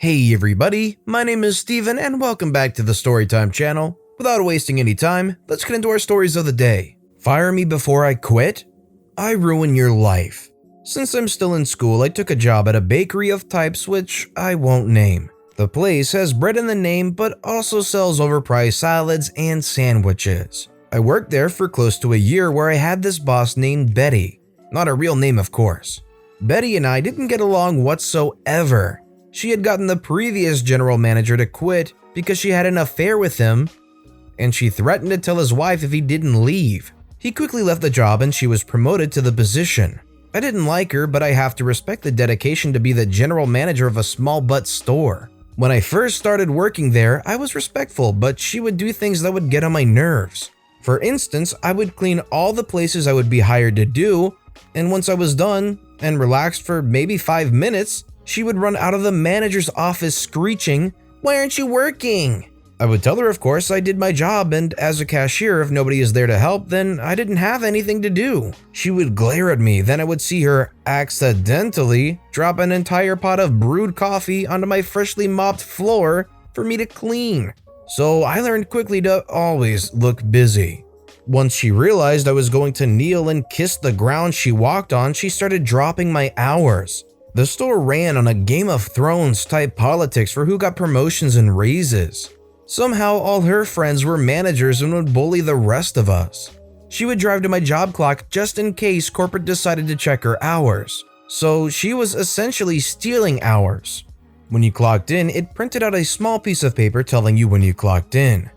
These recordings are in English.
Hey everybody, my name is Steven and welcome back to the Storytime channel. Without wasting any time, let's get into our stories of the day. Fire me before I quit? I ruin your life. Since I'm still in school, I took a job at a bakery of types which I won't name. The place has bread in the name but also sells overpriced salads and sandwiches. I worked there for close to a year where I had this boss named Betty. Not a real name, of course. Betty and I didn't get along whatsoever. She had gotten the previous general manager to quit because she had an affair with him, and she threatened to tell his wife if he didn't leave. He quickly left the job and she was promoted to the position. I didn't like her, but I have to respect the dedication to be the general manager of a small butt store. When I first started working there, I was respectful, but she would do things that would get on my nerves. For instance, I would clean all the places I would be hired to do, and once I was done and relaxed for maybe 5 minutes, she would run out of the manager's office screeching, "Why aren't you working?" I would tell her, of course, I did my job, and as a cashier, if nobody is there to help, then I didn't have anything to do. She would glare at me, then I would see her accidentally drop an entire pot of brewed coffee onto my freshly mopped floor for me to clean. So I learned quickly to always look busy. Once she realized I was going to kneel and kiss the ground she walked on, she started dropping my hours. The store ran on a Game of Thrones type politics for who got promotions and raises. Somehow all her friends were managers and would bully the rest of us. She would drive to my job clock just in case corporate decided to check her hours. So she was essentially stealing hours. When you clocked in, it printed out a small piece of paper telling you when you clocked in.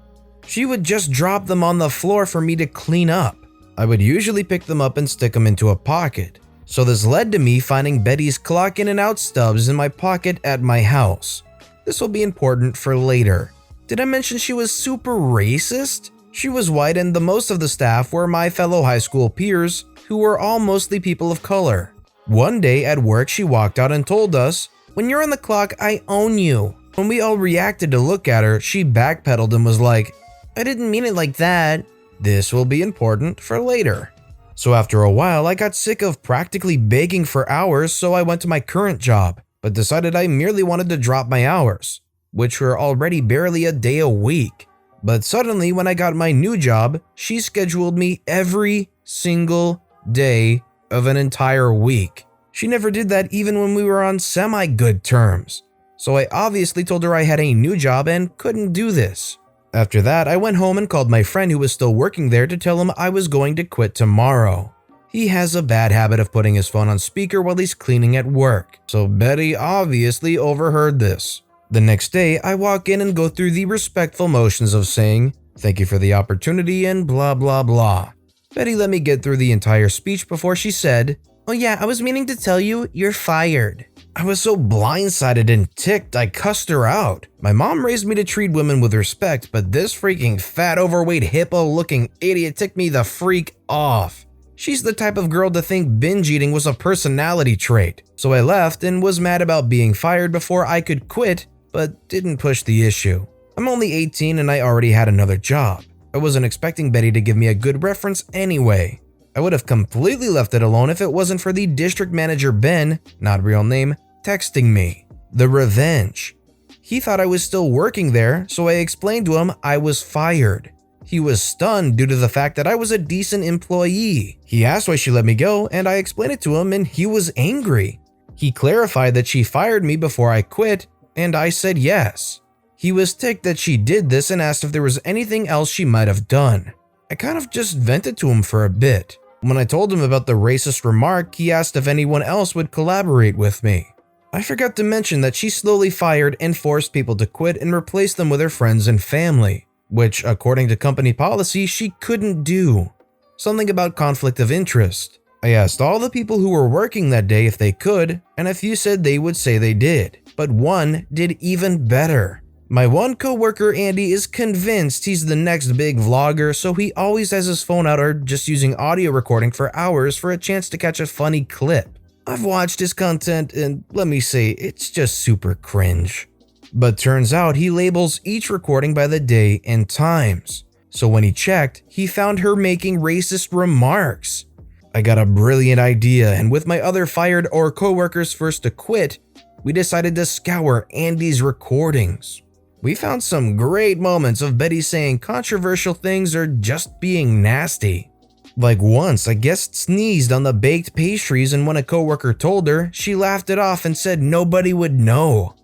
She would just drop them on the floor for me to clean up. I would usually pick them up and stick them into a pocket. So this led to me finding Betty's clock in and out stubs in my pocket at my house. This will be important for later. Did I mention she was super racist? She was white and the most of the staff were my fellow high school peers, who were all mostly people of color. One day at work she walked out and told us, "When you're on the clock, I own you." When we all reacted to look at her, she backpedaled and was like, "I didn't mean it like that." This will be important for later. So after a while, I got sick of practically begging for hours, so I went to my current job, but decided I merely wanted to drop my hours, which were already barely a day a week. But suddenly, when I got my new job, she scheduled me every single day of an entire week. She never did that even when we were on semi-good terms. So I obviously told her I had a new job and couldn't do this. After that, I went home and called my friend who was still working there to tell him I was going to quit tomorrow. He has a bad habit of putting his phone on speaker while he's cleaning at work, so Betty obviously overheard this. The next day, I walk in and go through the respectful motions of saying, "Thank you for the opportunity," and blah blah blah. Betty let me get through the entire speech before she said, "Oh yeah, I was meaning to tell you, you're fired." I was so blindsided and ticked I cussed her out. My mom raised me to treat women with respect, but this freaking fat overweight hippo looking idiot ticked me the freak off. She's the type of girl to think binge eating was a personality trait. So I left and was mad about being fired before I could quit, but didn't push the issue. I'm only 18 and I already had another job. I wasn't expecting Betty to give me a good reference anyway. I would have completely left it alone if it wasn't for the district manager Ben, not real name, texting me. The revenge. He thought I was still working there, so I explained to him I was fired. He was stunned due to the fact that I was a decent employee. He asked why she let me go, and I explained it to him and he was angry. He clarified that she fired me before I quit, and I said yes. He was ticked that she did this and asked if there was anything else she might have done. I kind of just vented to him for a bit. When I told him about the racist remark, he asked if anyone else would collaborate with me. I forgot to mention that she slowly fired and forced people to quit and replaced them with her friends and family, which, according to company policy, she couldn't do. Something about conflict of interest. I asked all the people who were working that day if they could, and a few said they would say they did, but one did even better. My one coworker Andy is convinced he's the next big vlogger, so he always has his phone out or just using audio recording for hours for a chance to catch a funny clip. I've watched his content and let me say, it's just super cringe. But turns out he labels each recording by the day and times. So when he checked, he found her making racist remarks. I got a brilliant idea, and with my other fired or coworkers first to quit, we decided to scour Andy's recordings. We found some great moments of Betty saying controversial things or just being nasty. Like once, a guest sneezed on the baked pastries, and when a coworker told her, she laughed it off and said nobody would know.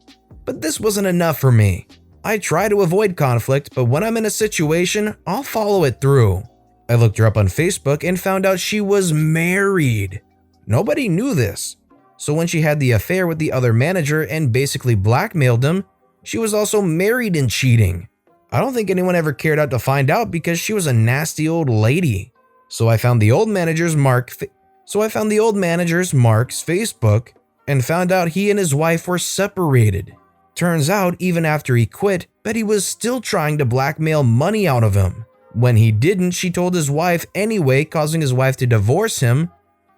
But this wasn't enough for me. I try to avoid conflict, but when I'm in a situation, I'll follow it through. I looked her up on Facebook and found out she was married. Nobody knew this. So when she had the affair with the other manager and basically blackmailed him, she was also married and cheating. I don't think anyone ever cared out to find out because she was a nasty old lady. So I found the old manager's Mark's Facebook and found out he and his wife were separated. Turns out, even after he quit, Betty was still trying to blackmail money out of him. When he didn't, she told his wife anyway, causing his wife to divorce him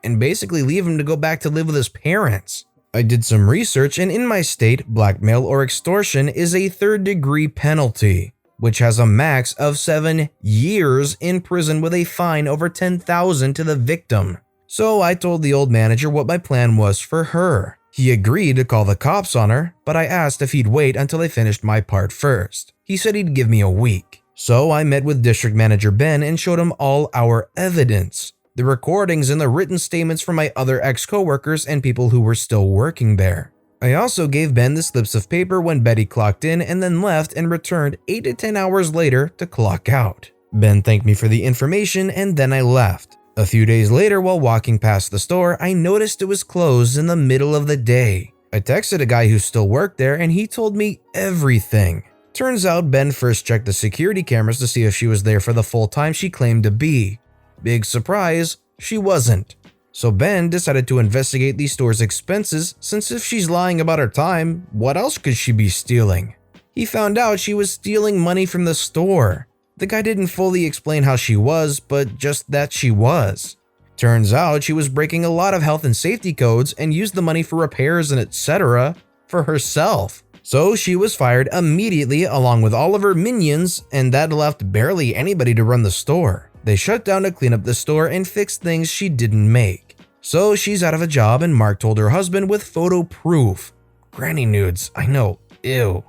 and basically leave him to go back to live with his parents. I did some research, and in my state, blackmail or extortion is a third-degree penalty, which has a max of 7 years in prison with a fine over $10,000 to the victim. So I told the old manager what my plan was for her. He agreed to call the cops on her, but I asked if he'd wait until I finished my part first. He said he'd give me a week. So I met with District Manager Ben and showed him all our evidence. The recordings and the written statements from my other ex-coworkers and people who were still working there. I also gave Ben the slips of paper when Betty clocked in and then left and returned 8 to 10 hours later to clock out. Ben thanked me for the information and then I left. A few days later, while walking past the store, I noticed it was closed in the middle of the day. I texted a guy who still worked there and he told me everything. Turns out Ben first checked the security cameras to see if she was there for the full time she claimed to be. Big surprise, she wasn't. So Ben decided to investigate the store's expenses, since if she's lying about her time, what else could she be stealing? He found out she was stealing money from the store. The guy didn't fully explain how she was, but just that she was. Turns out she was breaking a lot of health and safety codes and used the money for repairs and etc. for herself. So she was fired immediately along with all of her minions, and that left barely anybody to run the store. They shut down to clean up the store and fix things she didn't make. So she's out of a job, and Mark told her husband with photo proof, granny nudes, I know, ew,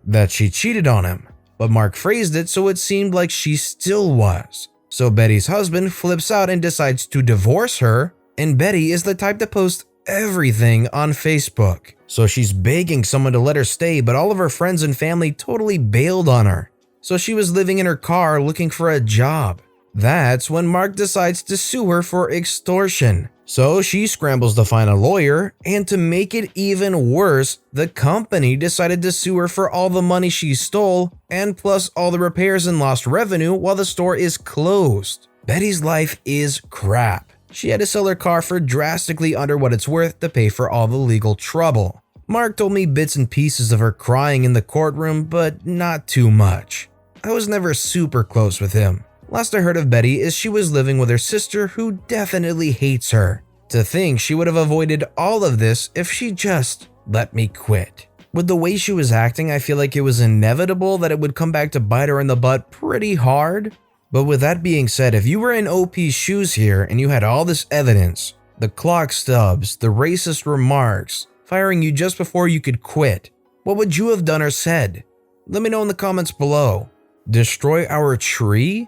that she cheated on him. But Mark phrased it so it seemed like she still was. So Betty's husband flips out and decides to divorce her, and Betty is the type to post everything on Facebook. So she's begging someone to let her stay, but all of her friends and family totally bailed on her. So she was living in her car looking for a job. That's when Mark decides to sue her for extortion. So she scrambles to find a lawyer, and to make it even worse, the company decided to sue her for all the money she stole, and plus all the repairs and lost revenue while the store is closed. Betty's life is crap. She had to sell her car for drastically under what it's worth to pay for all the legal trouble. Mark told me bits and pieces of her crying in the courtroom, but not too much. I was never super close with him. Last I heard of Betty is she was living with her sister who definitely hates her. To think she would have avoided all of this if she just let me quit. With the way she was acting, I feel like it was inevitable that it would come back to bite her in the butt pretty hard. But with that being said, if you were in OP's shoes here and you had all this evidence, the clock stubs, the racist remarks, firing you just before you could quit, what would you have done or said? Let me know in the comments below. Destroy our tree?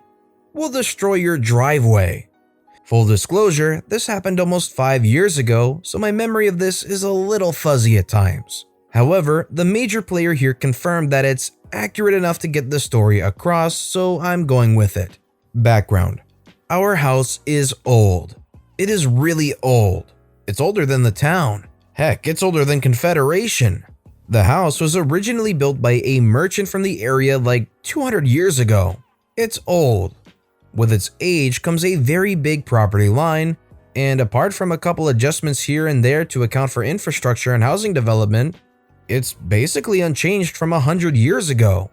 We'll destroy your driveway. Full disclosure, this happened almost 5 years ago, so my memory of this is a little fuzzy at times. However, the major player here confirmed that it's accurate enough to get the story across, so I'm going with it. Background. Our house is old. It is really old. It's older than the town. Heck, it's older than Confederation. The house was originally built by a merchant from the area like 200 years ago. It's old. With its age comes a very big property line, and apart from a couple adjustments here and there to account for infrastructure and housing development, it's basically unchanged from 100 years ago.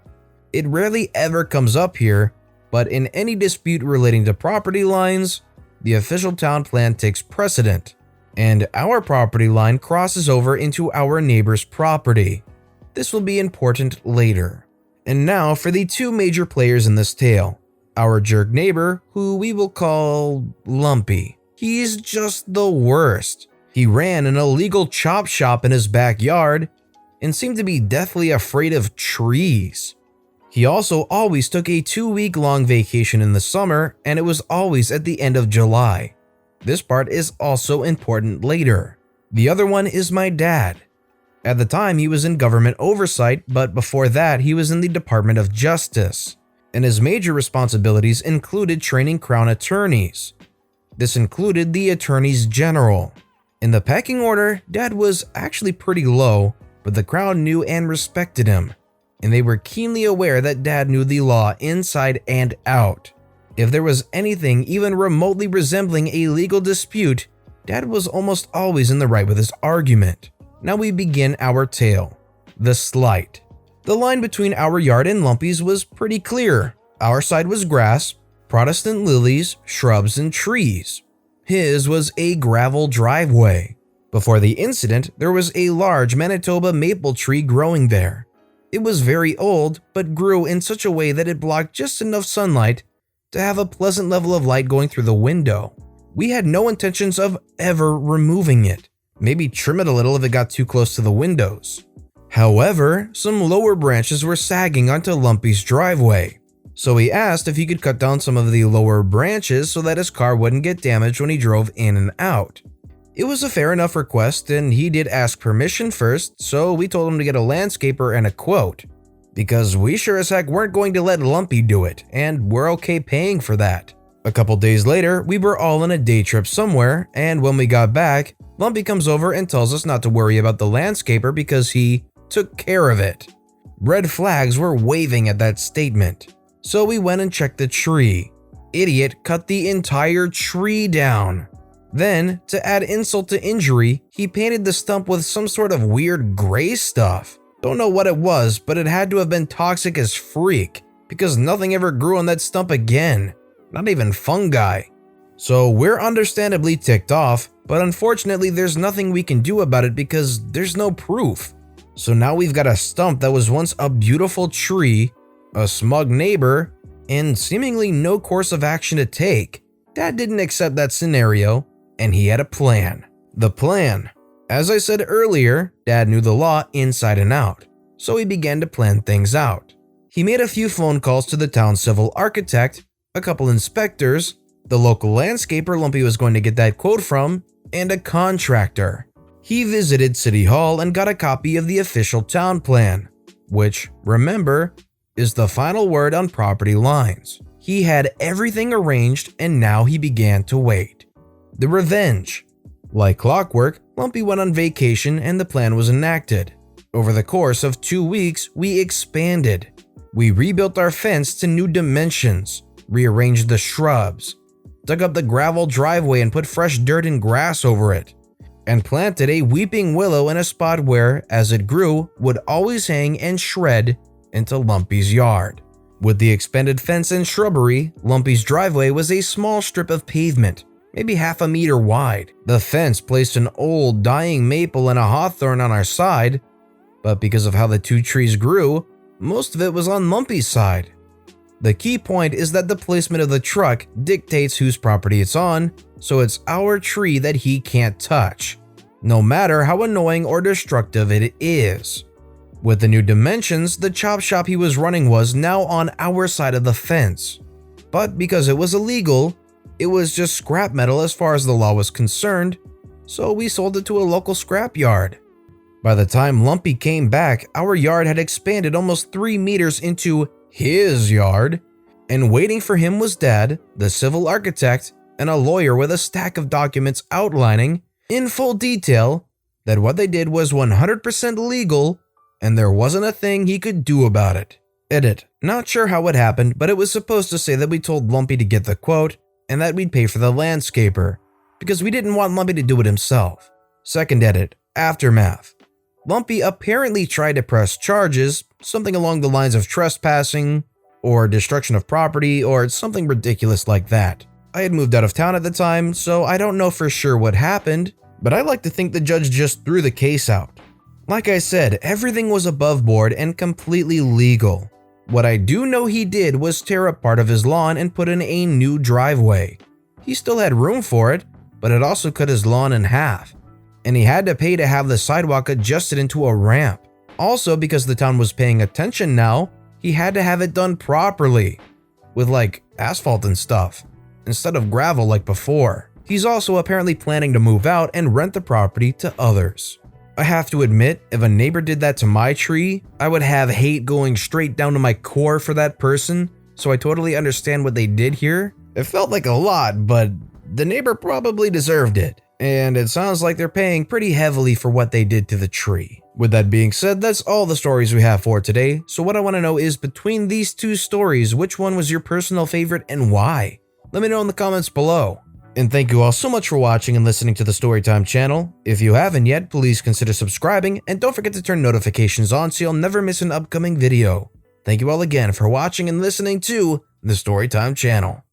It rarely ever comes up here, but in any dispute relating to property lines, the official town plan takes precedent, and our property line crosses over into our neighbor's property. This will be important later. And now for the two major players in this tale. Our jerk neighbor, who we will call Lumpy. He's just the worst. He ran an illegal chop shop in his backyard and seemed to be deathly afraid of trees. He also always took a 2-week-long vacation in the summer, and it was always at the end of July. This part is also important later. The other one is my dad. At the time, he was in government oversight, but before that, he was in the Department of Justice, and his major responsibilities included training Crown attorneys. This included the attorneys general. In the pecking order, Dad was actually pretty low, but the Crown knew and respected him, and they were keenly aware that Dad knew the law inside and out. If there was anything even remotely resembling a legal dispute, Dad was almost always in the right with his argument. Now we begin our tale. The slight. The line between our yard and Lumpy's was pretty clear. Our side was grass, Protestant lilies, shrubs, and trees. His was a gravel driveway. Before the incident, there was a large Manitoba maple tree growing there. It was very old, but grew in such a way that it blocked just enough sunlight to have a pleasant level of light going through the window. We had no intentions of ever removing it. Maybe trim it a little if it got too close to the windows. However, some lower branches were sagging onto Lumpy's driveway, so he asked if he could cut down some of the lower branches so that his car wouldn't get damaged when he drove in and out. It was a fair enough request, and he did ask permission first, so we told him to get a landscaper and a quote, because we sure as heck weren't going to let Lumpy do it, and we're okay paying for that. A couple days later, we were all on a day trip somewhere, and when we got back, Lumpy comes over and tells us not to worry about the landscaper because he took care of it. Red flags were waving at that statement, so we went and checked the tree. Idiot cut the entire tree down. Then, to add insult to injury, he painted the stump with some sort of weird gray stuff. Don't know what it was, but it had to have been toxic as freak, because nothing ever grew on that stump again. Not even fungi. So we're understandably ticked off, but unfortunately there's nothing we can do about it because there's no proof. So now we've got a stump that was once a beautiful tree, a smug neighbor, and seemingly no course of action to take. Dad didn't accept that scenario, and he had a plan. The plan. As I said earlier, Dad knew the law inside and out, so he began to plan things out. He made a few phone calls to the town civil architect, a couple inspectors, the local landscaper Lumpy was going to get that quote from, and a contractor. He visited City Hall and got a copy of the official town plan, which, remember, is the final word on property lines. He had everything arranged, and now he began to wait. The revenge. Like clockwork, Lumpy went on vacation and the plan was enacted. Over the course of 2 weeks, we expanded. We rebuilt our fence to new dimensions, rearranged the shrubs, dug up the gravel driveway and put fresh dirt and grass over it, and planted a weeping willow in a spot where, as it grew, would always hang and shred into Lumpy's yard. With the expanded fence and shrubbery, Lumpy's driveway was a small strip of pavement, maybe half a meter wide. The fence placed an old, dying maple and a hawthorn on our side, but because of how the two trees grew, most of it was on Lumpy's side. The key point is that the placement of the truck dictates whose property it's on, so it's our tree that he can't touch, no matter how annoying or destructive it is. With the new dimensions, the chop shop he was running was now on our side of the fence. But because it was illegal, it was just scrap metal as far as the law was concerned, so we sold it to a local scrap yard. By the time Lumpy came back, our yard had expanded almost 3 meters into his yard, and waiting for him was Dad, the civil architect, and a lawyer with a stack of documents outlining, in full detail, that what they did was 100% legal and there wasn't a thing he could do about it. Edit. Not sure how it happened, but it was supposed to say that we told Lumpy to get the quote and that we'd pay for the landscaper, because we didn't want Lumpy to do it himself. Second edit. Aftermath. Lumpy apparently tried to press charges, something along the lines of trespassing, or destruction of property, or something ridiculous like that. I had moved out of town at the time, so I don't know for sure what happened, but I like to think the judge just threw the case out. Like I said, everything was above board and completely legal. What I do know he did was tear up part of his lawn and put in a new driveway. He still had room for it, but it also cut his lawn in half. and he had to pay to have the sidewalk adjusted into a ramp. Also, because the town was paying attention now, he had to have it done properly, with like asphalt and stuff, instead of gravel like before. He's also apparently planning to move out and rent the property to others. I have to admit, if a neighbor did that to my tree, I would have hate going straight down to my core for that person, so I totally understand what they did here. It felt like a lot, but the neighbor probably deserved it, and it sounds like they're paying pretty heavily for what they did to the tree. With that being said, that's all the stories we have for today, so what I want to know is, between these two stories, which one was your personal favorite and why? Let me know in the comments below. And thank you all so much for watching and listening to the Storytime channel. If you haven't yet, please consider subscribing, and don't forget to turn notifications on so you'll never miss an upcoming video. Thank you all again for watching and listening to the Storytime channel.